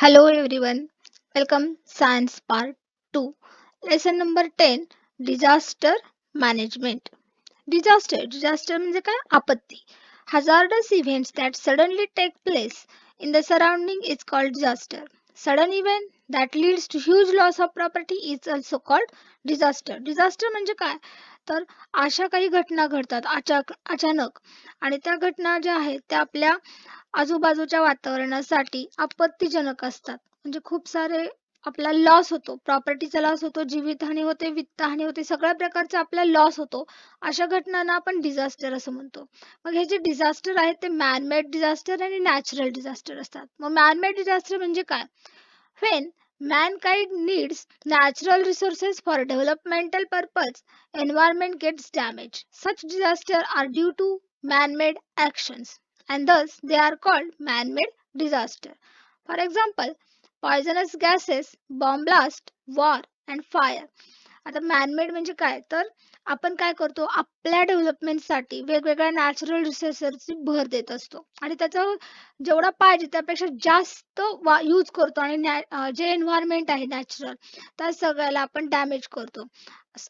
Hello everyone, welcome Science Part 2. Lesson number 10 Disaster Management. Disaster म्हणजे काय? आपत्ती. Hazardous events that suddenly take place in the surrounding is called disaster. Sudden event that leads to huge loss of property is also called disaster. Disaster म्हणजे काय? तर अशा काही घटना घडतात अचानक आणि त्या घटना ज्या आहेत त्या आपल्या आजूबाजूच्या वातावरणासाठी आपत्तीजनक असतात. म्हणजे खूप सारे आपला लॉस होतो, प्रॉपर्टीचा लॉस होतो, जीवितहानी होते, वित्तहानी होते, सगळ्या प्रकारचा आपला लॉस होतो. अशा घटनांना आपण डिझास्टर असं म्हणतो. मग हे जे डिझास्टर आहेत ते मॅन मेड डिझास्टर आणि नॅचरल डिझास्टर असतात. मग मॅन मेड डिझास्टर म्हणजे काय? When mankind needs natural resources for developmental purpose, environment gets damaged. Such disasters are due to man-made actions and thus they are called man-made disaster. For example, poisonous gases, bomb blast, war and fire. आता man-made म्हणजे काय? तर आपण काय करतो? आपल्या डेव्हलपमेंटसाठी वेगवेगळ्या natural रिसोर्सेसची भर देत असतो आणि त्याचा जेवढा पाहिजे त्यापेक्षा जास्त यूज करतो आणि जे एन्व्हायरमेंट आहे नॅचरल त्या सगळ्याला आपण डॅमेज करतो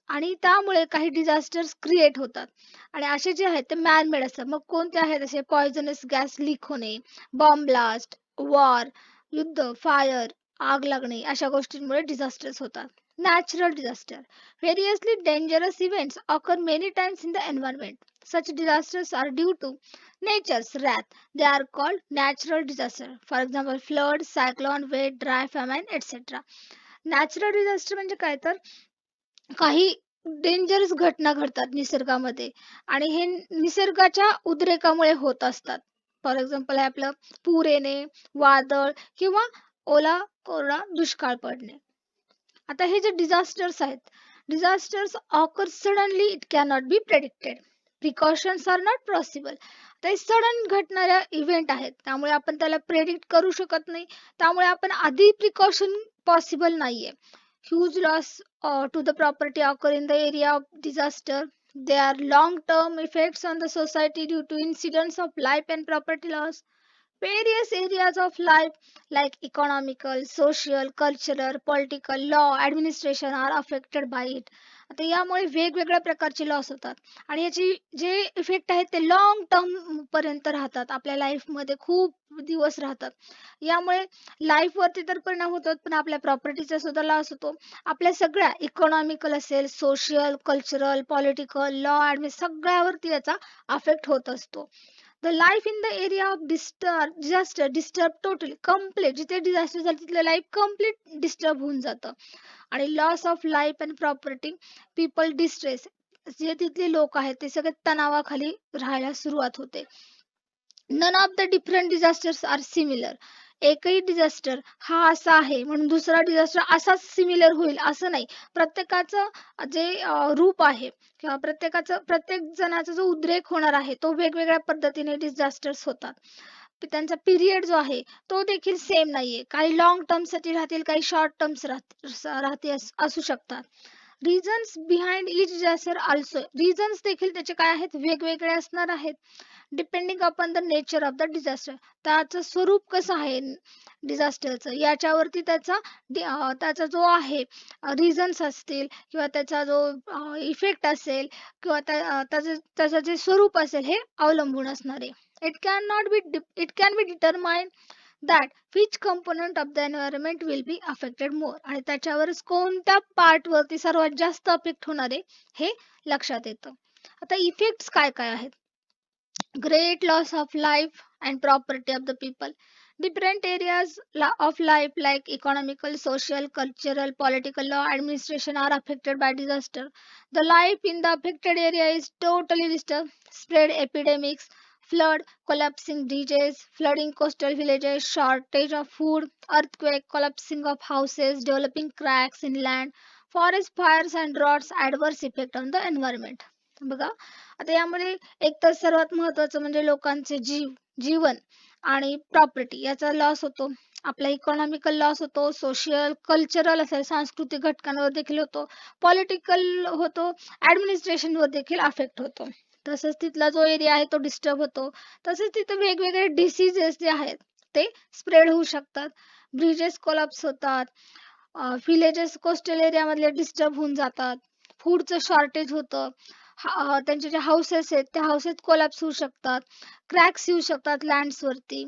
आणि त्यामुळे काही डिझास्टर्स क्रिएट होतात आणि असे जे आहेत ते मॅनमेड असतात. मग कोणते आहेत असे? पॉयझनस गॅस लीक होणे, बॉम्ब ब्लास्ट, वॉर, युद्ध, फायर, आग लागणे अशा गोष्टींमुळे डिझास्टर्स होतात. Natural disaster. Variously dangerous events occur many times in the environment. Such disasters are due to nature's wrath. They are called natural disaster. For example, flood, cyclone, wet, dry, famine, etc. Natural disaster म्हणजे काय? तर काही dangerous घटना घडतात निसर्गामध्ये आणि हे निसर्गाच्या उद्रेकामुळे होत असतात. फॉर एक्झाम्पल आहे आपलं पूर येणे, वादळ किंवा ओला कोरडा दुष्काळ पडणे. आता हे जे डिझास्टर्स आहेत, disasters occur suddenly, it can not be predicted. Precautions are not possible. ते सडन घडणाऱ्या इव्हेंट आहेत त्यामुळे आपण त्याला प्रेडिक्ट करू शकत नाही. त्यामुळे आपण आधी प्रिकॉशन पॉसिबल नाहीये. Huge loss to the property occur in the area of disaster. There are long-term effects on the society due to incidents of life and property loss. Various areas of life like economical, social, cultural, political, law, administration are affected by it. आता यामुळे वेगवेगळ्या प्रकारचे loss होतात आणि याची जे effect आहेत ते लॉंग टर्म पर्यंत राहतात, आपल्या लाईफमध्ये खूप दिवस राहतात. यामुळे लाईफवरती तर परिणाम होतात पण आपल्या प्रॉपर्टीचा सुद्धा लॉस होतो. आपल्या सगळ्या इकॉनॉमिकल असेल, सोशल, कल्चरल, पॉलिटिकल, लॉ सगळ्यावरती याचा अफेक्ट होत असतो. The life in the area of disaster disturb totally complete. जिथे डिझास्टर झालं तिथलं लाईफ कम्प्लीट डिस्टर्ब होऊन जातं आणि loss of life and property, people distress, जे तिथले लोक आहेत ते सगळे तणावाखाली राहायला सुरुवात होते. None of the different disasters are similar. एकही डिझास्टर हा असा आहे म्हणून दुसरा डिझास्टर असाच सिमिलर होईल असं नाही. प्रत्येकाचं जे रूप आहे किंवा प्रत्येक जणाचा जो उद्रेक होणार आहे तो वेगवेगळ्या पद्धतीने डिझास्टर्स होतात. त्यांचा पिरियड जो आहे तो देखील सेम नाहीये. काही लॉंग टर्म साठी राहतील, काही शॉर्ट टर्म्स राहते असू शकतात. रिझन्स बिहाइंड इच डिझास्टर आल्सो. रिझन्स देखील त्याचे काय आहेत? वेगवेगळे असणार आहेत. Depending upon the nature of the disaster. त्याचं स्वरूप कसं आहे डिझास्टरचं याच्यावरती त्याचा जो आहे रिझन्स असतील किंवा त्याचा जो इफेक्ट असेल किंवा त्याचं जे स्वरूप असेल हे अवलंबून असणार आहे. It can be determined that which component of the environment will be affected more. आणि त्याच्यावरच कोणत्या पार्ट वरती सर्वात जास्त अफेक्ट होणार आहे हे लक्षात येतं. आता इफेक्ट्स काय काय आहेत? Great loss of life and property of the people. Different areas of life like economical, social, cultural, political, law, administration are affected by disaster. The life in the affected area is totally disturbed. Spread epidemics, flood, collapsing bridges, flooding coastal villages, shortage of food, earthquake, collapsing of houses, developing cracks in land, forest fires and droughts, adverse effect on the environment. बघा, आता यामध्ये एक तर सर्वात महत्वाचं म्हणजे लोकांचे जीवन आणि प्रॉपर्टी याचा लॉस होतो. आपला इकॉनॉमिकल लॉस होतो, सोशल, कल्चरल असेल सांस्कृतिक घटकांवर देखील होतो, पॉलिटिकल होतो, ऍडमिनिस्ट्रेशन वर देखील अफेक्ट होतो. तसंच तिथला जो एरिया आहे तो डिस्टर्ब होतो. तसेच तिथे वेगवेगळे डिसीजेस जे आहेत ते स्प्रेड होऊ शकतात. ब्रिजेस कोलॅप्स होतात, विलेजेस कोस्टल एरियामधले डिस्टर्ब होऊन जातात, फूडचं शॉर्टेज होतं, त्यांचे जे हाऊसेस आहेत त्या हाऊसेस कोलॅप्स होऊ शकतात, क्रॅक्स येऊ शकतात लँड्सवरती,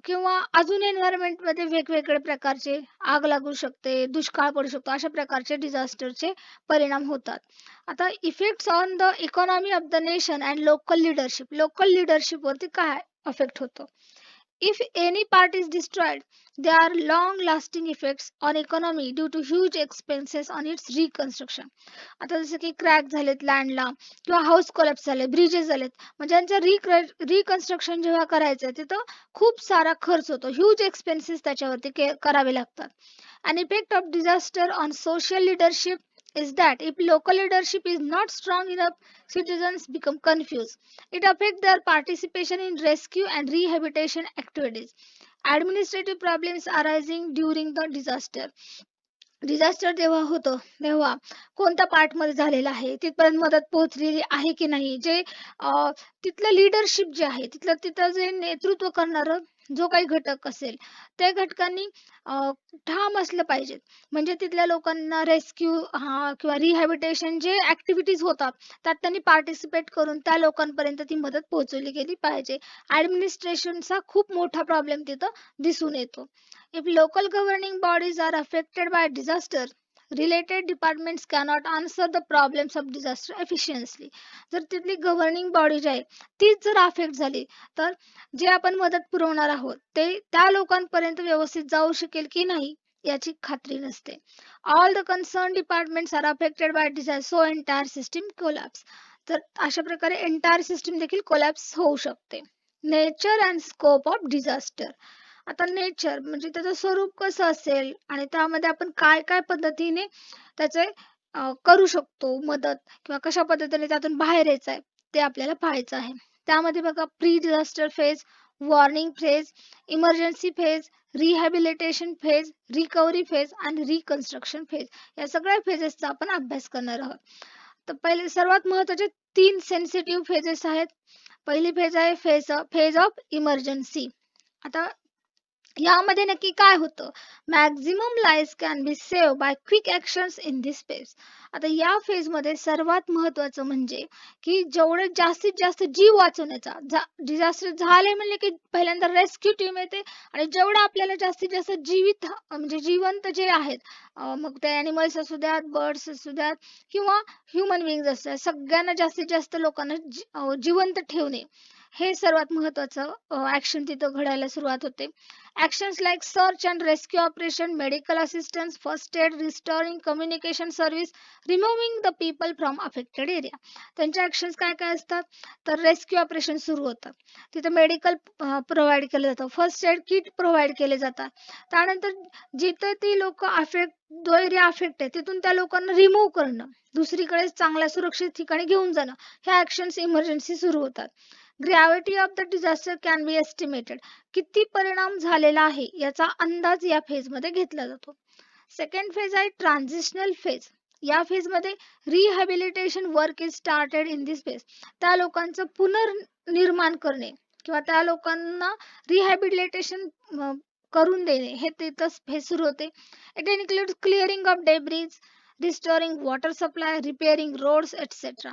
किंवा अजून एन्व्हायरमेंटमध्ये वेगवेगळे प्रकारचे आग लागू शकते, दुष्काळ पडू शकतो, अशा प्रकारचे डिझास्टरचे परिणाम होतात. आता effects on the economy of the nation and local लिडरशिपवरती काय अफेक्ट होतो. If any part is destroyed, there are long lasting effects on economy due to huge expenses on its reconstruction. आता जसं की क्रॅक झालेत लँडला किंवा हाऊस कोलॅप्स झाले, bridges झालेत, म्हणजे यांचं रिकन्स्ट्रक्शन जेव्हा करायचं तिथं खूप सारा खर्च होतो, ह्यूज एक्सपेन्सेस त्याच्यावरती करावे लागतात. An effect of disaster on social leadership is that if local leadership is not strong enough, citizens become confused. It affects their participation in rescue and rehabilitation activities. Administrative problems arising during the disaster. Disaster जेव्हा होतं तेव्हा कोणत्या पार्टमध्ये झालेला आहे, तिथपर्यंत मदत पोहोचलेली आहे की नाही, जे तिथलं लिडरशिप जे आहे, तिथं जे नेतृत्व करणारं जो काही घटक असेल त्या घटकांनी ठाम असलं पाहिजेत. म्हणजे तिथल्या लोकांना रेस्क्यू किंवा रिहॅबिटेशन जे ऍक्टिव्हिटीज होतात त्यात त्यांनी पार्टिसिपेट करून त्या लोकांपर्यंत ती मदत पोहोचवली गेली पाहिजे. ऍडमिनिस्ट्रेशनचा खूप मोठा प्रॉब्लेम तिथं दिसून येतो. If local governing bodies are affected by disaster, related departments cannot answer the problems of disaster efficiently. जर तिथली गव्हर्निंग बॉडी जी आहे तीच जर अफेक्ट झाली तर जे आपण मदत पुरवणार आहोत ते त्या लोकांपर्यंत व्यवस्थित जाऊ शकेल की नाही याची खात्री नसते. All the concern departments are affected by disaster, so entire system collapse. तर अशा प्रकारे एंटायर सिस्टीम देखील कोलॅप्स होऊ शकते. Nature and scope of disaster. आता नेचर म्हणजे त्याचं स्वरूप कसं असेल आणि त्यामध्ये आपण काय काय पद्धतीने त्याचे करू शकतो मदत, किंवा कशा पद्धतीने त्यातून बाहेर यायचं आहे ते आपल्याला पाहायचं आहे. त्यामध्ये बघा, pre disaster phase, warning phase, emergency phase, rehabilitation phase, recovery phase आणि रिकन्स्ट्रक्शन फेज, या सगळ्या फेजेसचा आपण अभ्यास करणार आहोत. तर पहिले सर्वात महत्त्वाचे 3 सेन्सिटिव्ह फेजेस आहेत. पहिली फेज आहे फेज ऑफ इमर्जन्सी. आता यामध्ये नक्की काय होतं, maximum lives can be save by quick actions in this phase. आता या फेज मध्ये सर्वात महत्वाचं म्हणजे की जेवढे जास्तीत जास्त जीव वाचवण्याचा, डिझास्टर झाले म्हणजे की पहिल्यांदा रेस्क्यू टीम येते आणि जेवढं आपल्याला जास्तीत जास्त जीवित म्हणजे जिवंत जे आहेत, मग ते ॲनिमल्स असू द्यात, बर्ड्स असू द्यात किंवा ह्युमन बिंग्स असू द्यात, सगळ्यांना जास्तीत जास्त लोकांना जिवंत ठेवणे हे सर्वात महत्वाचं ऍक्शन तिथं घडायला सुरुवात होते. Actions like search and rescue operation, medical assistance, first aid, restoring communication service, removing the people from affected area. त्यांच्या ऍक्शन्स काय काय असतात, तर रेस्क्यू ऑपरेशन सुरू होतं, तिथं मेडिकल प्रोव्हाइड केलं जातं, फर्स्ट एड किट प्रोव्हाइड केले जातात, त्यानंतर जिथे ती लोक जो एरिया अफेक्ट आहे तिथून त्या लोकांना रिमूव्ह करणं, दुसरीकडे चांगल्या सुरक्षित ठिकाणी घेऊन जाणं, ह्या ऍक्शन्स इमर्जन्सी सुरू होतात. Gravity of the disaster can be estimated. किती परिणाम झालेला आहे याचा अंदाज या फेज मध्ये घेतला जातो. सेकंड फेज आहे ट्रान्झिशनल फेज. या फेज मध्ये rehabilitation work is started in this phase. त्या लोकांचं पुनर्निर्माण करणे किंवा त्या लोकांना रिहॅबिलिटेशन करून देणे हे तिथं फेज सुरू होते. It includes clearing of debris, restoring water supply, repairing roads etcetera.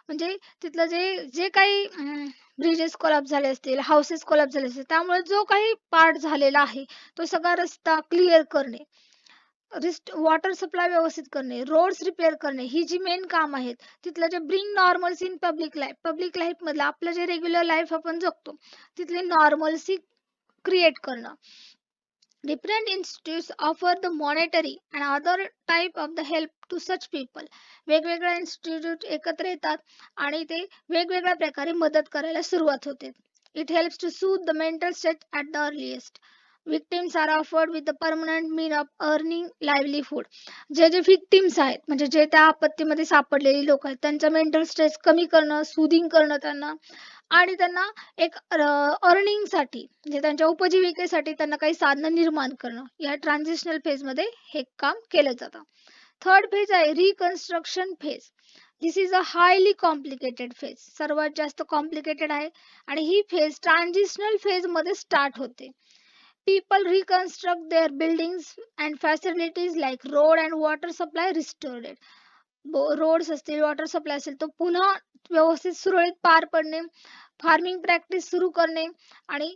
म्हणजे तिथलं जे जे काही ब्रिजेस कोलॅप्स झाले असतील, हाऊसेस कोलॅप्स झाले असतील, त्यामुळे जो काही पार्ट झालेला आहे तो सगळा रस्ता क्लिअर करणे, वॉटर सप्लाय व्यवस्थित करणे, रोड्स रिपेअर करणे, ही जी मेन काम आहेत. तिथलं जे ब्रिंग नॉर्मल्सी इन पब्लिक लाईफ मधलं आपलं जे रेग्युलर लाईफ आपण जगतो तिथली नॉर्मल्सी क्रिएट करणं. Different institutes offer the monetary and other type of the help to such people. वेगवेगळ्या इन्स्टिट्यूट एकत्र येतात आणि ते वेगवेगळ्या प्रकारे मदत करायला सुरुवात होते. It helps to soothe the mental state at the earliest. Victims are offered with the permanent mean of earning livelihood. जे जे victims आहेत म्हणजे जे त्या आपत्तीमध्ये सापडलेली लोक आहेत त्यांचा मेंटल स्ट्रेस कमी करणं, सुदिंग करणं त्यांना, आणि त्यांना एक अर्निंगसाठी म्हणजे त्यांच्या उपजीविकेसाठी त्यांना काही साधनं निर्माण करणं, या ट्रान्झिशनल फेज मध्ये हे काम केलं जातं. थर्ड फेज आहे reconstruction phase. This is a highly complicated phase. सर्वात जास्त कॉम्प्लिकेटेड आहे आणि ही फेज ट्रान्झिशनल फेज मध्ये स्टार्ट होते. People reconstruct their buildings and facilities like road and water supply restored. Roads असतील, वॉटर सप्लाय असेल, तो पुन्हा व्यवस्थित सुरळीत पार पडणे, फार्मिंग प्रॅक्टिस सुरू करणे आणि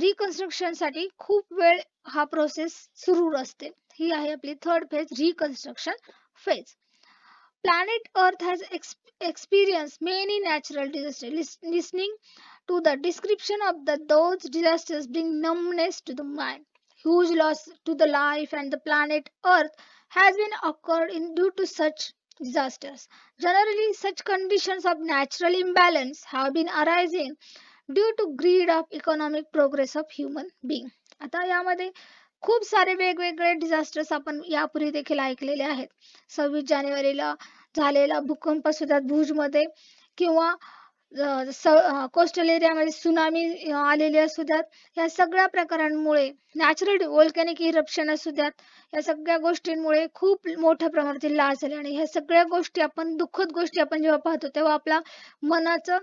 रिकन्स्ट्रक्शन साठी खूप वेळ हा प्रोसेस सुरू असते. ही आहे आपली third phase, reconstruction phase. Planet Earth has experienced many natural disasters. Listening to the description of those disasters bring numbness to the mind. Huge loss to the life and the planet Earth has been occurred due to such disasters. Generally, such conditions of natural imbalance have been arising due to greed of economic progress of human being. आता यामध्ये खूप सारे वेगवेगळे disasters आपण यापूर्वी देखील ऐकलेले आहेत. 26 जानेवारीला झालेला भूकंप सुद्धा भुजमध्ये, किंवा कोस्टल एरियामध्ये सुनामी आलेली असू द्यात, या सगळ्या प्रकारांमुळे, नॅचरल व्होल्कॅनिक इरप्शन असू द्यात, या सगळ्या गोष्टींमुळे खूप मोठ्या प्रमाणातील लॉस झाले. आणि ह्या सगळ्या गोष्टी आपण, दुःखद गोष्टी आपण जेव्हा पाहतो तेव्हा आपला मनाचं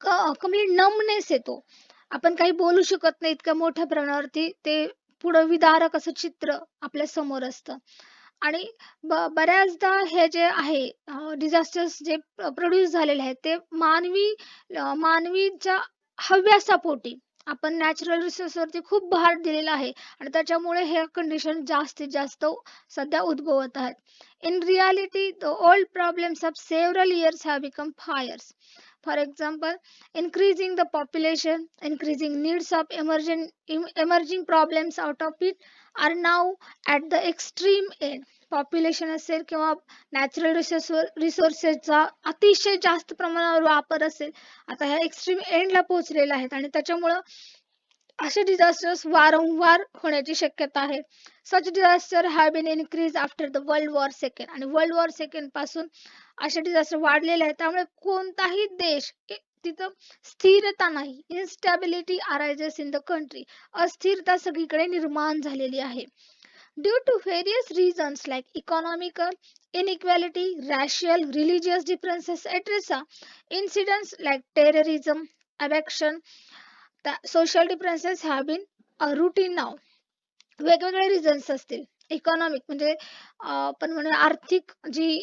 कम्प्लीट नमनेस येतो. आपण काही बोलू शकत नाही, इतक्या मोठ्या प्रमाणावरती ते पुढं विदारक असं चित्र आपल्या समोर असतं. आणि बऱ्याचदा हे जे आहे डिझास्टर्स जे प्रोड्यूस झालेले आहेत ते मानवीच्या हव्यासापोटी आपण नॅचरल रिसोर्स वरती खूप भार दिलेला आहे आणि त्याच्यामुळे हे कंडिशन जास्तीत जास्त सध्या उद्भवत आहेत. In reality the old problems of several years have become fires. For example, increasing the population, increasing needs of emerging problems out of it are now at the extreme end. Population असेल किंवा natural रिसोर्सेसचा अतिशय जास्त प्रमाणावर वापर असेल, आता ह्या extreme एंडला पोहोचलेला आहेत आणि त्याच्यामुळं असे डिझास्टर्स वारंवार होण्याची शक्यता आहे. Such disaster have been increase after the world war second. आणि वर्ल्ड वॉर सेकंड पासून असे डिझास्टर वाढलेले आहेत. त्यामुळे कोणताही देश तिथं स्थिरता नाही. Instability arises in the country. अस्थिरता सगळीकडे निर्माण झालेली आहे. Due to various reasons like economical inequality, racial, religious differences, etc. Incidents like terrorism, evacuation, social differences have been a routine now. वेगवेगळे रिझन्स असतील. इकॉनॉमिक म्हणजे आपण म्हणू आर्थिक जी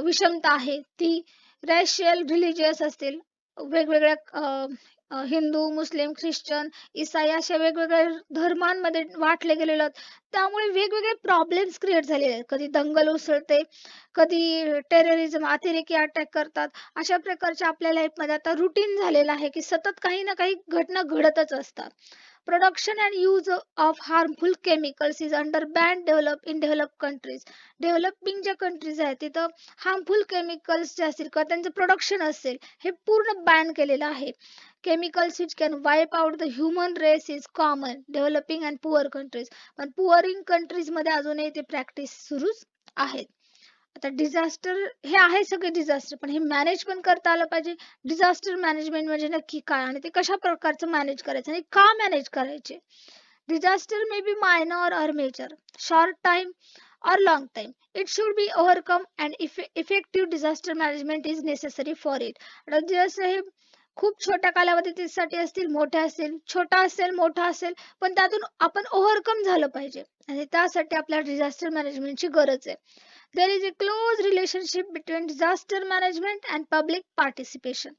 विषमता आहे ती, रॅशियल, रिलिजियस असतील, वेगवेगळ्या हिंदू, मुस्लिम, ख्रिश्चन, इसाई अशा वेगवेगळ्या धर्मांमध्ये वाटले गेलेले आहेत. त्यामुळे वेगवेगळे प्रॉब्लेम्स क्रिएट झालेले आहेत. कधी दंगल उसळते, कधी टेररिझम, अतिरेकी अटॅक करतात. अशा प्रकारचे आपल्या लाईफमध्ये आता रुटीन झालेलं आहे की सतत काही ना काही घटना घडतच असतात. Production and use of harmful chemicals is under ban in developed countries. Developing ज्या कंट्रीज आहेत तिथं हार्मफुल केमिकल्स जे असतील किंवा त्यांचं प्रोडक्शन असेल हे पूर्ण बॅन केलेलं आहे. Chemicals which can wipe out the human race is common developing and poor countries. पण पुअरिंग कंट्रीज मध्ये अजूनही ते प्रॅक्टिस सुरूच आहेत. आता डिझास्टर हे आहे सगळे डिझास्टर, पण हे मॅनेज पण करता आलं पाहिजे. डिझास्टर मॅनेजमेंट म्हणजे नक्की काय आणि ते कशा प्रकारचं मॅनेज करायचं आणि का मॅनेज करायचे. Disaster may be minor or major, short time or long time. It should be overcome and effective disaster management is necessary for it. Disaster हे खूप छोट्या कालावधीसाठी असतील, मोठ्या असेल, छोटा असेल, मोठा असेल, पण त्यातून आपण ओव्हरकम झालं पाहिजे आणि त्यासाठी आपल्याला डिझास्टर मॅनेजमेंटची गरज आहे. There is a close relationship between disaster management and public participation.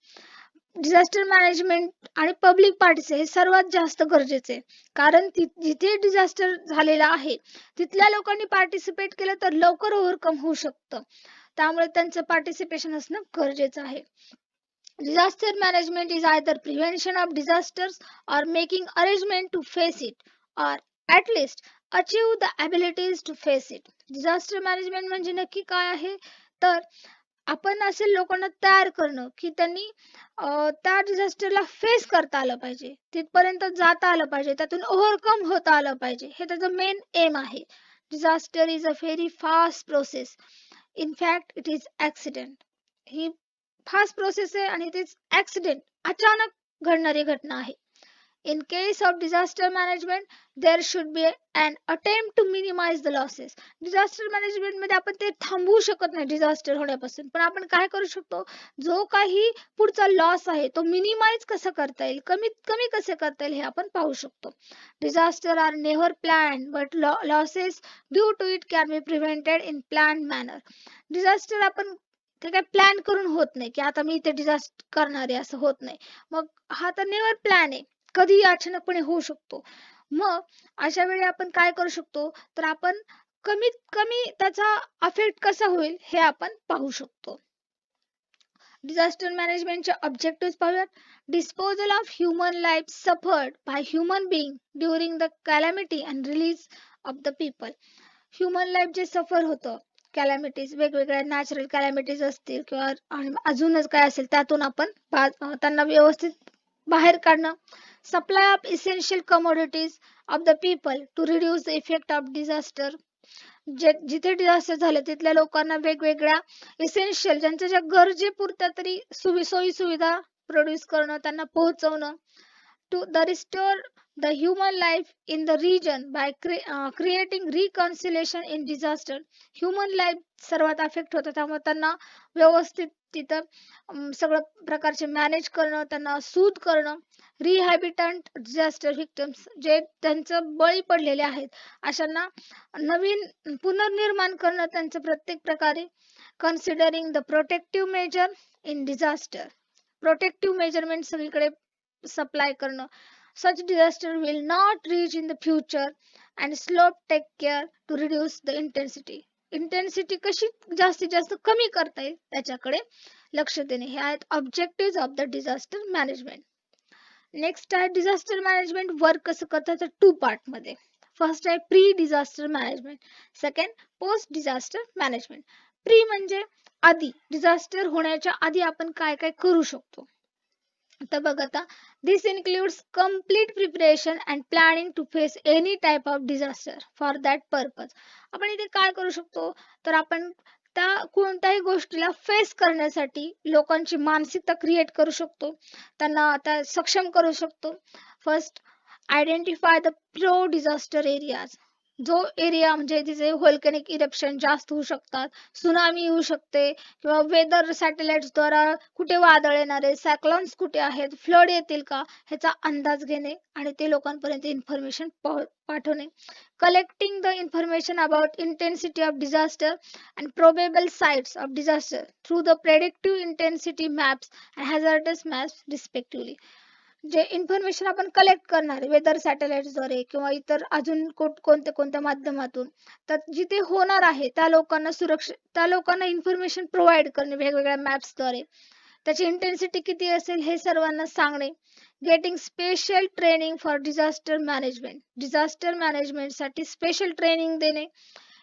Disaster management आणि पब्लिक पार्टिसिपेशन हे सर्वात जास्त गरजेचे आहे. कारण जिथे डिझास्टर झालेला आहे तिथल्या लोकांनी पार्टिसिपेट केलं तर लवकर ओव्हरकम होऊ शकतं. त्यामुळे त्यांचं पार्टिसिपेशन असणं गरजेचं आहे. Disaster management is either prevention of disasters or making arrangement to face it or at least achieve the abilities to face it. Disaster management म्हणजे नक्की काय आहे तर आपण असे लोकांना तयार करणं की त्यांनी त्या डिझास्टरला फेस करता आलं पाहिजे, तिथपर्यंत जाता आलं पाहिजे, त्यातून ओव्हरकम होता आलं पाहिजे. हे त्याचं मेन एम आहे. Disaster is a very fast process. In fact it is accident. He fast process आहे आणि इट इज ऍक्सिडेंट, अचानक घडणारी घटना आहे. In case of disaster management, there should be an attempt to minimize the losses. Disaster management मध्ये आपण ते थांबवू शकत नाही डिझास्टर होण्यापासून, पण आपण काय करू शकतो, जो काही पुढचा लॉस आहे तो मिनिमाइज कसा करता येईल, कमीत कमी कसे करता येईल हे आपण पाहू शकतो. Disaster are never plan but losses due to it can be prevented in plan manner. Disaster आपण ते काय प्लॅन करून होत नाही की आता मी इथे डिझास्टर करणार आहे, असं होत नाही. मग हा तर नेव्हर प्लॅन आहे, कधीही अचानकपणे होऊ शकतो. मग अशा वेळी आपण काय करू शकतो, तर आपण कमीत कमी त्याचा अफेक्ट कसा होईल हे आपण पाहू शकतो. डिझास्टर मॅनेजमेंटचे ऑब्जेक्टिव्ह पाहूयात. Disposal of human life suffered by human being during the calamity and release of the people. Human life जे सफर होतं, कॅलॅमिटीज वेगवेगळ्या नॅचरल कॅलॅमिटीज असतील किंवा अजूनच काय असेल त्यातून आपण त्यांना व्यवस्थित बाहेर काढणं. Supply of essential commodities of the people to reduce the effect of disaster. जिथे डिझास्टर झाले तिथल्या लोकांना वेगवेगळ्या इसेन्शियल ज्यांच्या ज्या गरजेपुरत्या तरी सोयी सुविधा प्रोड्यूस करणं, त्यांना पोहोचवणं. To the restore the human life in the region by creating reconciliation in disaster. Human life सर्वात अफेक्ट होतं, त्यामुळे त्यांना व्यवस्थित तिथं सगळं प्रकारचे मॅनेज करणं, त्यांना सूद करणं. रिहॅबिटंट डिझास्टर व्हिक्टिम्स, जे त्यांचं बळी पडलेले आहेत अशांना नवीन पुनर्निर्माण करणं त्यांचं प्रत्येक प्रकारे. Considering the protective measure in disaster. Protective measurement सगळीकडे सप्लाय करणं. Such disaster will not reach in the future and slope take care to reduce the intensity. Intensity कशी जास्तीत जास्त कमी करता येईल त्याच्याकडे लक्ष देणे. हे आहेत objective of the disaster management. Next आहे डिझास्टर मॅनेजमेंट वर्क कसं करतात, तर 2 पार्ट मध्ये. फर्स्ट आहे pre disaster management, second post disaster management. Pre म्हणजे आधी, डिझास्टर होण्याच्या आधी आपण काय काय करू शकतो. तर बघ आता, this includes complete preparation and planning to face any type of disaster. For that purpose आपण इथे काय करू शकतो, तर आपण त्या कोणत्याही गोष्टीला फेस करण्यासाठी लोकांची मानसिकता क्रिएट करू शकतो, त्यांना आता सक्षम करू शकतो. First, identify the pro disaster areas. जो एरिया म्हणजे तिथे व्होल्कॅनिक इरप्शन जास्त होऊ शकतात, सुनामी येऊ शकते, किंवा वेदर सॅटेलाइट्स द्वारा कुठे वादळ येणार आहे, सायक्लॉन्स कुठे आहेत, फ्लड येतील का, ह्याचा अंदाज घेणे आणि ते लोकांपर्यंत इन्फॉर्मेशन पाठवणे. Collecting the information about intensity of disaster and probable sites of disaster through the predictive intensity maps and hazardous maps respectively. जे इन्फॉर्मेशन आपण कलेक्ट करणार वेदर सॅटेलाइट्सद्वारे किंवा इतर अजून कोणत्या माध्यमातून, तर जिथे होणार आहे त्या लोकांना इन्फॉर्मेशन प्रोव्हाइड करणे वेगवेगळ्या मॅप्सद्वारे. त्याची इंटेन्सिटी किती असेल हे सर्वांना सांगणे. Getting special training for disaster management. Disaster मॅनेजमेंटसाठी स्पेशल ट्रेनिंग देणे.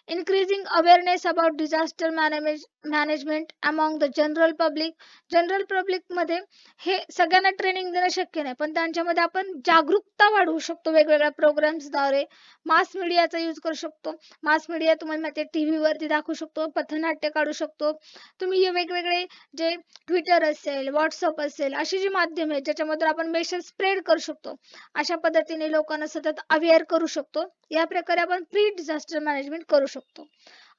increasing awareness about disaster management among the general public. General public मध्ये हे सगळ्यांना ट्रेनिंग देणं शक्य नाही, पण त्यांच्यामध्ये आपण जागरूकता वाढवू शकतो वेगवेगळ्या प्रोग्राम्सद्वारे. मास मीडियाचा यूज करू शकतो. मास मीडिया तुम्हाला माहिती आहे, टीव्ही वरती दाखवू शकतो, पथनाट्य काढू शकतो. तुम्ही हे वेगवेगळे जे ट्विटर असेल, व्हॉट्सअप असेल, अशी जी माध्यम आहेत ज्याच्यामधून आपण मेसेज स्प्रेड करू शकतो, अशा पद्धतीने लोकांना सतत अवेअर करू शकतो. या प्रकारे आपण प्री डिझास्टर मॅनेजमेंट करू शकतो.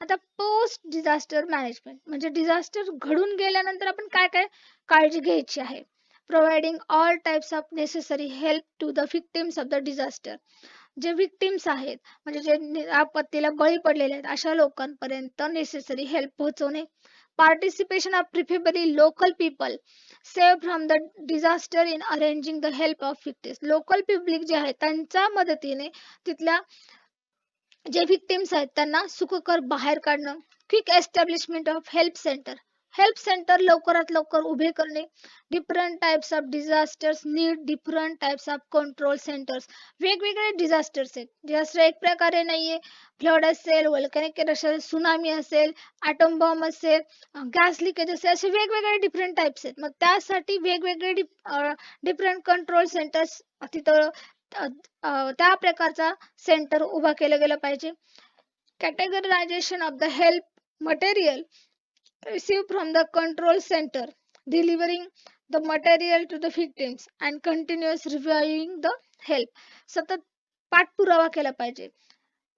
आता पोस्ट डिझास्टर मॅनेजमेंट म्हणजे डिझास्टर घडून गेल्यानंतर आपण काय काय काळजी घ्यायची आहे. Providing all types of necessary help to the victims of the disaster. जे व्हिक्टिम्स आहेत म्हणजे जे आपत्तीला बळी पडलेले आहेत अशा लोकांपर्यंत नेसेसरी हेल्प पोहोचवणे. Participation of preferably local people save from the disaster in arranging the help of victims. Local public जे आहे त्यांच्या मदतीने तिथल्या जे व्हिक्टिम्स आहेत त्यांना सुखकर बाहेर काढणं. Quick establishment of help centre. Help centre लवकरात लवकर उभे करणे. Different types of disasters need different types of control centres. वेगवेगळे डिझास्टर्स आहेत. डिझास्टर एक प्रकारे नाहीये. फ्लड असेल, व्होल्कॅनिक असेल, सुनामी असेल, ॲटम बॉम्ब असेल, गॅस लिकेज असेल, असे वेगवेगळे डिफरंट टाइप्स आहेत. मग त्यासाठी वेगवेगळे डिफरंट कंट्रोल सेंटर्स तिथं त्या प्रकारचा सेंटर उभा केलं गेलं पाहिजे. Categorisation of the help material received from the control center, delivering the material to the victims and continuous reviewing the help, सतत पाठपुरावा केला पाहिजे.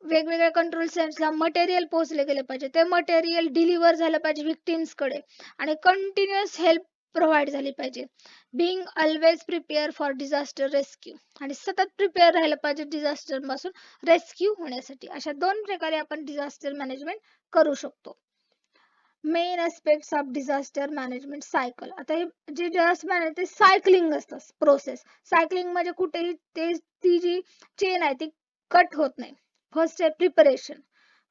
वेगवेगळ्या कंट्रोल सेंटर्सला मटेरियल पोहोचले गेले पाहिजे, ते मटेरियल डिलिव्हर झालं पाहिजे victims कडे आणि कंटिन्युअस हेल्प प्रोव्हाइड झाली पाहिजे. Being always prepare for disaster rescue, आणि सतत प्रिपेअर राहिलं पाहिजे डिझास्टर पासून रेस्क्यू होण्यासाठी. अशा 2 प्रकारे आपण डिझास्टर मॅनेजमेंट करू शकतो. Main aspects of disaster management cycle. आता हे जे डिझास्टर मॅनेजमेंट ते सायकलिंग असतं प्रोसेस. सायकलिंग म्हणजे कुठेही ती जी चेन आहे ती कट होत नाही. फर्स्ट आहे preparation.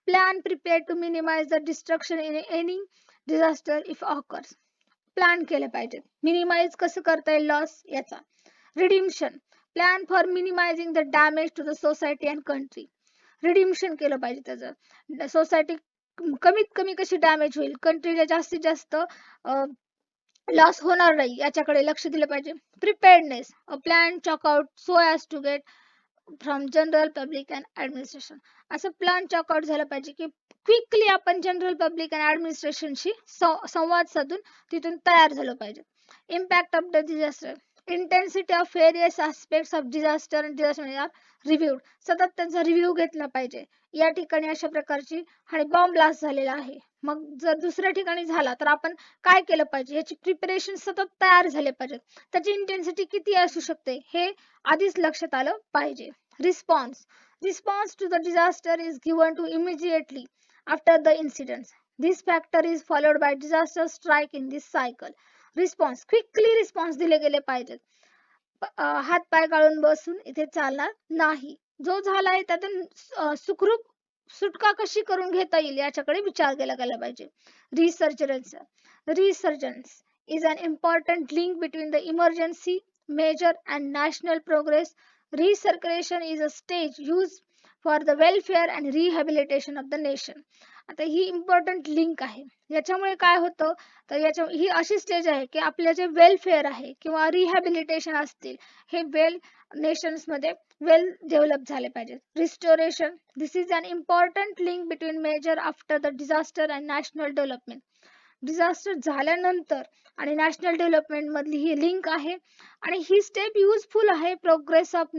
Plan prepare to minimise the destruction in any disaster if occurs. Plan केले पाहिजे. मिनिमाइज कसं करता येईल लॉस याचा. Redemption. Plan for minimising the damage to the society and country. Redemption केलं पाहिजे त्याचं. सोसायटी कमीत कमी कशी डॅमेज होईल, कंट्रीला जास्तीत जास्त लॉस होणार नाही याच्याकडे लक्ष दिलं पाहिजे. Preparedness. A plan chalk out so as to get from general public and administration. असं प्लॅन चॉकआउट झालं पाहिजे की क्विकली आपण जनरल पब्लिक अँड ॲडमिनिस्ट्रेशनशी संवाद साधून तिथून तयार झालं पाहिजे. Impact of the disaster. Intensity of various aspects of disaster and disaster are reviewed. सतत त्यांचा रिव्ह्यू घेतला पाहिजे. या ठिकाणी अशा प्रकारची आणि बॉम्ब ब्लास्ट झालेला आहे, मग जर दुसऱ्या ठिकाणी झाला तर आपण काय केलं पाहिजे याची प्रिपरेशन सतत तयार झाले पाहिजे. त्याची इंटेन्सिटी किती असू शकते हे आधीच लक्षात आलं पाहिजे. Response. Response to the disaster is given to immediately after the incident. This factor is followed by disaster strike in this cycle. Response. Quickly response दिले गेले पाहिजेत. हात पाय गाळून बसून इथे चालणार नाही. जो झालाय त्यातून सुखरूप सुटका कशी करून घेता येईल याच्याकडे विचार केला गेला पाहिजे. Resurgence. Resurgence is an important link between the emergency measure and national progress. Recirculation is a stage used for the welfare and rehabilitation of the nation. आता ही इम्पॉर्टंट लिंक आहे. याच्यामुळे काय होतं तर ही अशी स्टेज आहे की आपले जे वेलफेअर आहे किंवा रिहॅबिलिटेशन असतील हे नेशन्स मध्ये वेल डेव्हलप झाले पाहिजे. Restoration. This is an important link between major after the disaster and national development. Disaster झाल्यानंतर आणि नॅशनल डेव्हलपमेंट मधली ही लिंक आहे आणि ही स्टेप युजफुल आहे प्रोग्रेस ऑफ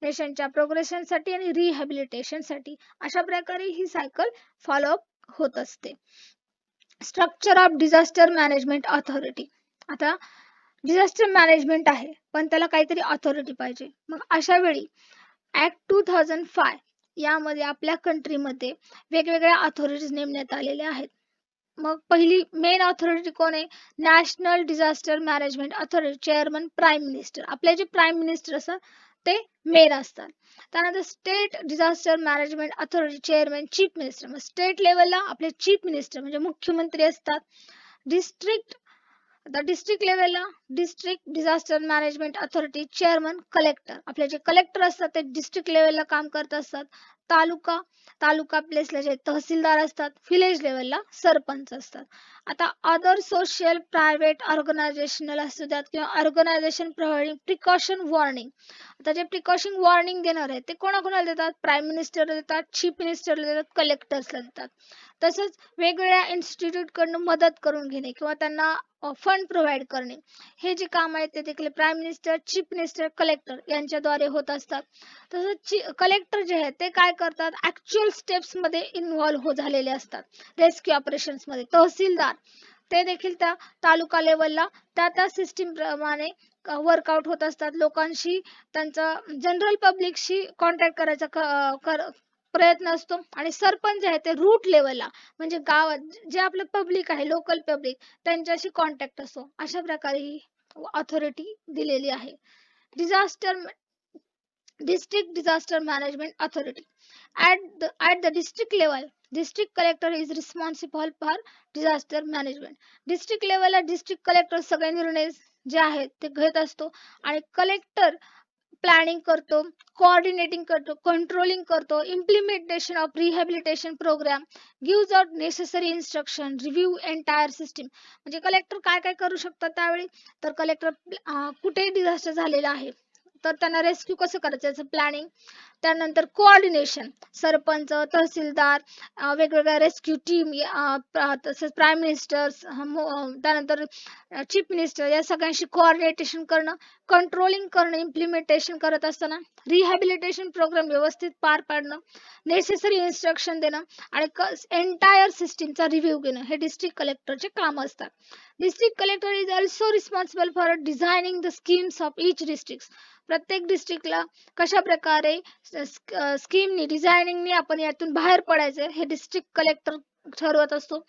नेशनच्या प्रोग्रेशनसाठी आणि रिहॅबिलिटेशनसाठी. अशा प्रकारे ही सायकल फॉलोअप होत असते. Structure of disaster management authority. आता डिझास्टर मॅनेजमेंट आहे पण त्याला काहीतरी ऑथॉरिटी पाहिजे. मग अशा वेळी ऍक्ट 2005 यामध्ये आपल्या कंट्रीमध्ये वेगवेगळ्या ऑथॉरिटीज नेमण्यात आलेल्या आहेत. मग पहिली मेन ऑथॉरिटी कोण आहे? National disaster management authority. Chairman prime minister. आपले जे प्राईम मिनिस्टर असतात ते मेन असतात. त्यानंतर state disaster management authority chairman chief minister. मग स्टेट लेवलला आपले चीफ मिनिस्टर म्हणजे मुख्यमंत्री असतात. डिस्ट्रिक्ट लेवलला district disaster management authority chairman collector. आपले जे कलेक्टर असतात ते डिस्ट्रिक्ट लेवलला काम करत असतात. तालुका प्लेसला जे तहसीलदार असतात. विलेज लेवलला सरपंच असतात. आता अदर सोशल प्रायव्हेट ऑर्गनायझेशनल असू द्यात किंवा ऑर्गनायझेशन प्रोव्हाइडिंग प्रिकॉशन वॉर्निंग. आता जे प्रिकॉशन वॉर्निंग देणार आहे ते कोणाकोणाला देतात? प्राईम मिनिस्टरला देतात, चीफ मिनिस्टरला देतात, कलेक्टर्सला देतात. तसंच वेगवेगळ्या इन्स्टिट्यूट कडून मदत करून घेणे किंवा त्यांना फंड प्रोव्हाइड करणे हे जे काम आहे ते देखील prime minister, chief minister, collector यांच्याद्वारे होत असतात. तसंच कलेक्टर जे आहेत ते काय करतात? ऍक्च्युअल स्टेप्स मध्ये इन्व्हॉल्व्ह झालेले असतात रेस्क्यू ऑपरेशन्स मध्ये. तहसीलदार ते देखील त्या तालुका लेवलला त्या सिस्टीम प्रमाणे वर्कआउट होत असतात. लोकांशी त्यांचा जनरल पब्लिकशी कॉन्टॅक्ट करायचा प्रयत्न असतो. आणि सरपंच आहे ते रूट लेवलला म्हणजे गावात जे आपलं पब्लिक आहे, लोकल पब्लिक त्यांच्याशी कॉन्टॅक्ट असतो. अशा प्रकारे ही ऑथॉरिटी दिलेली आहे. District Disaster Management Authority. At the district level, district collector is responsible for disaster management. District level ला district collector सगळे निर्णय जे आहेत ते घेत असतो आणि कलेक्टर प्लॅनिंग करतो, कोऑर्डिनेटिंग करतो, कंट्रोलिंग करतो, implementation of rehabilitation programme, gives out necessary instruction, review entire system. म्हणजे कलेक्टर काय काय करू शकतात त्यावेळी तर कलेक्टर कुठेही डिझास्टर झालेला आहे तर त्यांना रेस्क्यू कसं करायचं याचं प्लॅनिंग. त्यानंतर कोऑर्डिनेशन, सरपंच, तहसीलदार, वेगवेगळ्या रेस्क्यू टीम, तसंच प्राईम मिनिस्टर, त्यानंतर चीफ मिनिस्टर या सगळ्यांशी कोऑर्डिनेशन करणं, कंट्रोलिंग करणं, इम्प्लिमेंटेशन करत असताना रिहॅबिलिटेशन प्रोग्राम व्यवस्थित पार पाडणं, नेसेसरी इन्स्ट्रक्शन देणं आणि एंटायर सिस्टीमचा रिव्ह्यू घेणं हे डिस्ट्रिक्ट कलेक्टरचे काम असतात. District collector is also responsible for designing the schemes of each district. प्रत्येक डिस्ट्रिक्टला कशा प्रकारे स्कीमनी डिझायनिंगनी आपण यातून बाहेर पडायचं हे डिस्ट्रिक्ट कलेक्टर ठरवत असतो.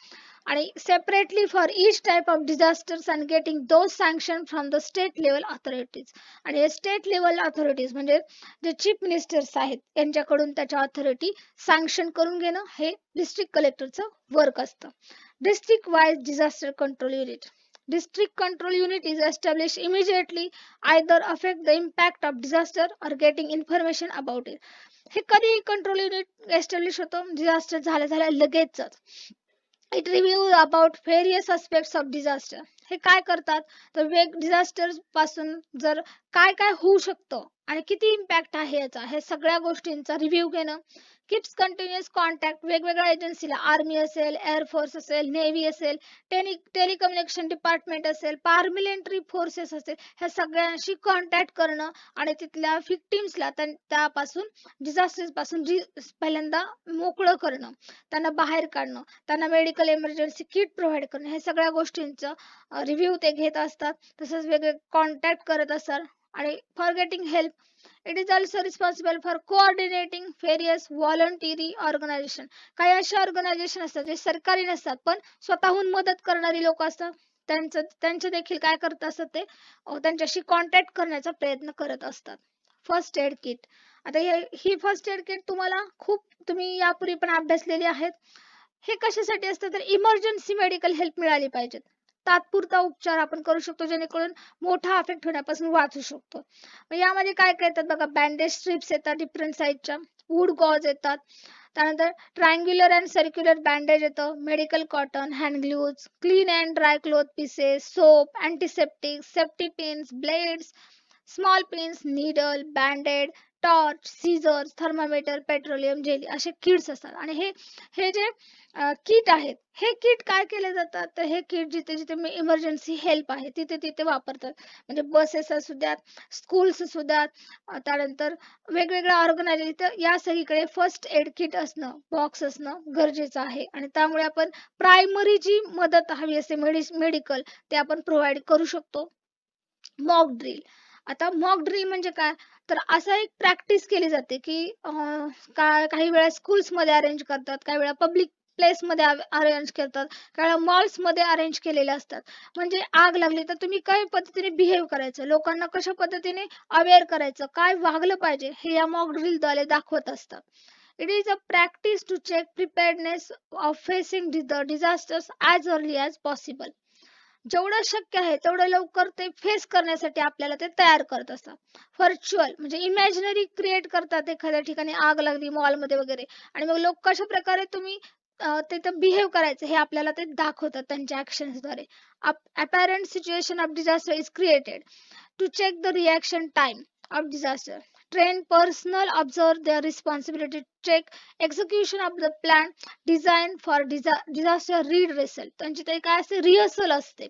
आणि separately for each type of disasters and getting those sanction from the state level authorities. आणि हे स्टेट लेवल ऑथॉरिटीज म्हणजे जे चीफ मिनिस्टर्स आहेत यांच्याकडून त्याच्या ऑथॉरिटी सँक्शन करून घेणं हे डिस्ट्रिक्ट कलेक्टरचं वर्क असतं. District wise disaster control unit. District control unit is established immediately, either affect the impact of disaster or getting information about it. हे कधी कंट्रोल युनिट एस्टॅब्लिश होतं? डिझास्टर झाल्या लगेचच. It review about various aspects of disaster. हे काय करतात तर disaster पासून जर काय काय होऊ शकतं आणि किती इम्पॅक्ट आहे याचा हे सगळ्या गोष्टींचा रिव्ह्यू घेणं. किप्स कंटिन्युअस कॉन्टॅक्ट वेगवेगळ्या एजन्सीला, आर्मी असेल, एअरफोर्स असेल, नेव्ही असेल, टेलिकम्युनिकेशन डिपार्टमेंट असेल, पारमिलिटरी फोर्सेस असेल, ह्या सगळ्यांशी कॉन्टॅक्ट करणं आणि तिथल्या व्हिक्टिम्सला त्यापासून डिझास्टर पासून पहिल्यांदा मोकळं करणं, त्यांना बाहेर काढणं, त्यांना मेडिकल इमर्जन्सी किट प्रोव्हाइड करणं, हे सगळ्या गोष्टींचं रिव्ह्यू ते घेत असतात. तसंच वेगळे कॉन्टॅक्ट करत असतात. आणि for getting help, it is also responsible for coordinating various voluntary organisation. काही अशा ऑर्गनायझेशन असतात जे सरकारी नसतात पण स्वतःहून मदत करणारी लोक असतात. त्यांचे देखील काय करत असतात ते त्यांच्याशी कॉन्टॅक्ट करण्याचा प्रयत्न करत असतात. First aid kit. आता ही फर्स्ट एड किट तुम्ही यापूर्वी पण अभ्यासलेली आहेत. हे कशासाठी असतं तर इमर्जन्सी मेडिकल हेल्प मिळाली पाहिजे, तात्पुरता उपचार आपण करू शकतो जेणेकरून मोठा अफेक्ट होण्यापासून वाचू शकतो. यामध्ये काय काय येतात बघा, बँडेज स्ट्रिप्स येतात डिफरंट साईजच्या, वूड गॉज येतात, त्यानंतर ट्रायंग्युलर अँड सर्क्युलर बँडेज येतं, medical cotton, hand gloves, clean and dry cloth pieces, soap, antiseptic, safety pins, blades, small pins, needle, band aid, torch, scissors, thermometer, petroleum jelly असे kits असतात. आणि हे जे kit आहेत हे किट काय केले जातात तर हे किट जिथे जिथे इमर्जन्सी हेल्प आहे तिथे तिथे वापरतात. म्हणजे बसेस असू द्यात, स्कूल्स असू द्यात, त्यानंतर वेगवेगळ्या ऑर्गनायझेशन, या सगळीकडे फर्स्ट एड किट असणं, बॉक्स असणं गरजेचं आहे. आणि त्यामुळे आपण प्रायमरी जी मदत हवी असते मेडिकल ते आपण प्रोव्हाइड करू शकतो. Mock drill. आता मॉक ड्रिल म्हणजे काय तर असं एक प्रॅक्टिस केली जाते की काही वेळा स्कूल्स मध्ये अरेंज करतात, काही वेळा पब्लिक प्लेस मध्ये अरेंज करतात, काही वेळा मॉल्स मध्ये अरेंज केलेले असतात. म्हणजे आग लागली तर तुम्ही काय पद्धतीने बिहेव करायचं, लोकांना कशा पद्धतीने अवेअर करायचं, काय वागलं पाहिजे हे या मॉक ड्रिल द्वारे दाखवत असतात. It is a practice to check preparedness of facing the disasters as early as possible. जेवढं शक्य आहे तेवढं लवकर ते फेस करण्यासाठी आपल्याला ते तयार करत असतात. व्हर्च्युअल म्हणजे इमॅजिनरी क्रिएट करतात, एखाद्या ठिकाणी आग लागली मॉलमध्ये वगैरे आणि मग लोक कशा प्रकारे तुम्ही तिथं बिहेव करायचं हे आपल्याला ते दाखवतात त्यांच्या ऍक्शन्सद्वारे. Apparent situation of disaster is created to check the reaction time of disaster. Trained personnel observe their responsibility to check execution of the plan designed for disaster redressal. त्यांची ते काय असते रिहर्सल असते,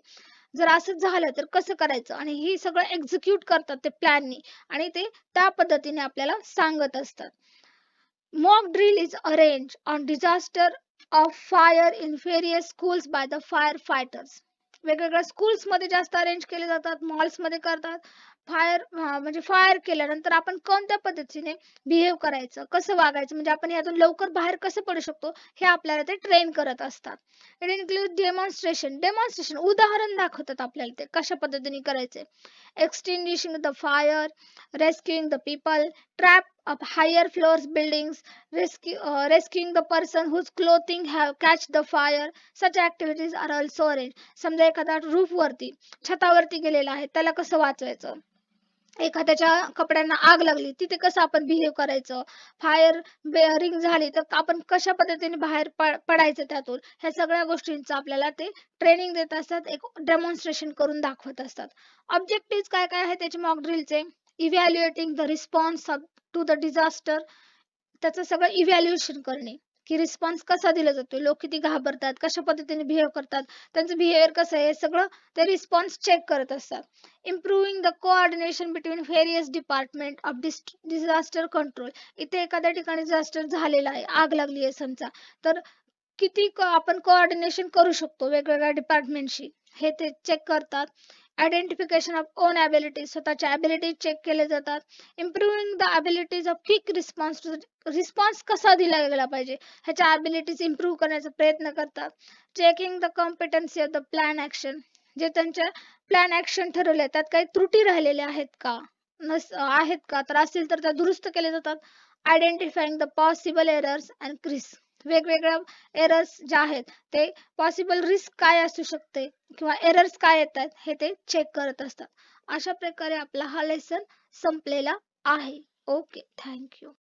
जर असं झालं तर कसं करायचं आणि ही सगळं एक्झिक्यूट करतात ते प्लॅननी आणि ते त्या पद्धतीने आपल्याला सांगत असतात. Mock drill is arranged on disaster of fire in various schools by the firefighters. वेगवेगळ्या स्कूल्स मध्ये जास्त अरेंज केले जातात, मॉल्स मध्ये करतात. म्हणजे फायर केल्यानंतर आपण कोणत्या पद्धतीने बिहेव करायचं, कसं वागायचं, म्हणजे आपण यातून लवकर बाहेर कसं पडू शकतो हे आपल्याला ते ट्रेन करत असतात. इट इन्क्लूड डेमॉन्स्ट्रेशन उदाहरण दाखवतात आपल्याला ते कशा पद्धतीने करायचे. Extinguishing the fire, rescuing the people, trap up higher floors buildings, rescuing the person whose clothing have catch the fire. Such activities are also arranged. समजा एखादा रूफ वरती, छतावरती गेलेला आहे, त्याला कसं वाचवायचं, एखाद्याच्या कपड्यांना आग लागली तिथे कसं आपण बिहेव करायचं, फायर बेअरिंग झाली तर आपण कशा पद्धतीने बाहेर पडायचं त्यातून, ह्या सगळ्या गोष्टींचं आपल्याला ते ट्रेनिंग देत असतात, एक डेमॉन्स्ट्रेशन करून दाखवत असतात. ऑब्जेक्टिव्ह काय काय आहे त्याचे मॉक ड्रिलचे. Evaluating the response to the disaster, त्याचं सगळं इव्हॅल्युएशन करणे, की रिस्पॉन्स कसा दिला जातो, लोक किती घाबरतात, कशा पद्धतीने बिहेव करतात, त्यांचं बिहेवियर कसं आहे, हे सगळं ते रिस्पॉन्स चेक करत असतात. Improving the coordination between various department of disaster control. इथे एखाद्या ठिकाणी डिझास्टर झालेला आहे, आग लागली आहे समजा, तर किती आपण कोऑर्डिनेशन करू शकतो वेगवेगळ्या डिपार्टमेंटशी, हे ते चेक करतात. आयडेंटिफिकेशन ऑफ ओन ॲबिलिटीज, स्वतःच्या ॲबिलिटीज चेक केले जातात. Improving the abilities of quick response to, response कसा दिला गेला पाहिजे ह्याच्या ॲबिलिटीज इम्प्रूव्ह करण्याचा प्रयत्न करतात. Checking the competency of the plan action, जे त्यांच्या प्लॅन ॲक्शन ठरवले त्यात काही त्रुटी राहिलेल्या आहेत का, आहेत का, तर असतील तर त्या दुरुस्त केले जातात. Identifying the possible errors and risk, वेगवेगळ्या एरर्स ज्या आहेत ते पॉसिबल रिस्क काय असू शकते किंवा एरर्स काय येतात हे ते चेक करत असतात. अशा प्रकारे आपला हा लेसन संपलेला आहे. Okay, thank you.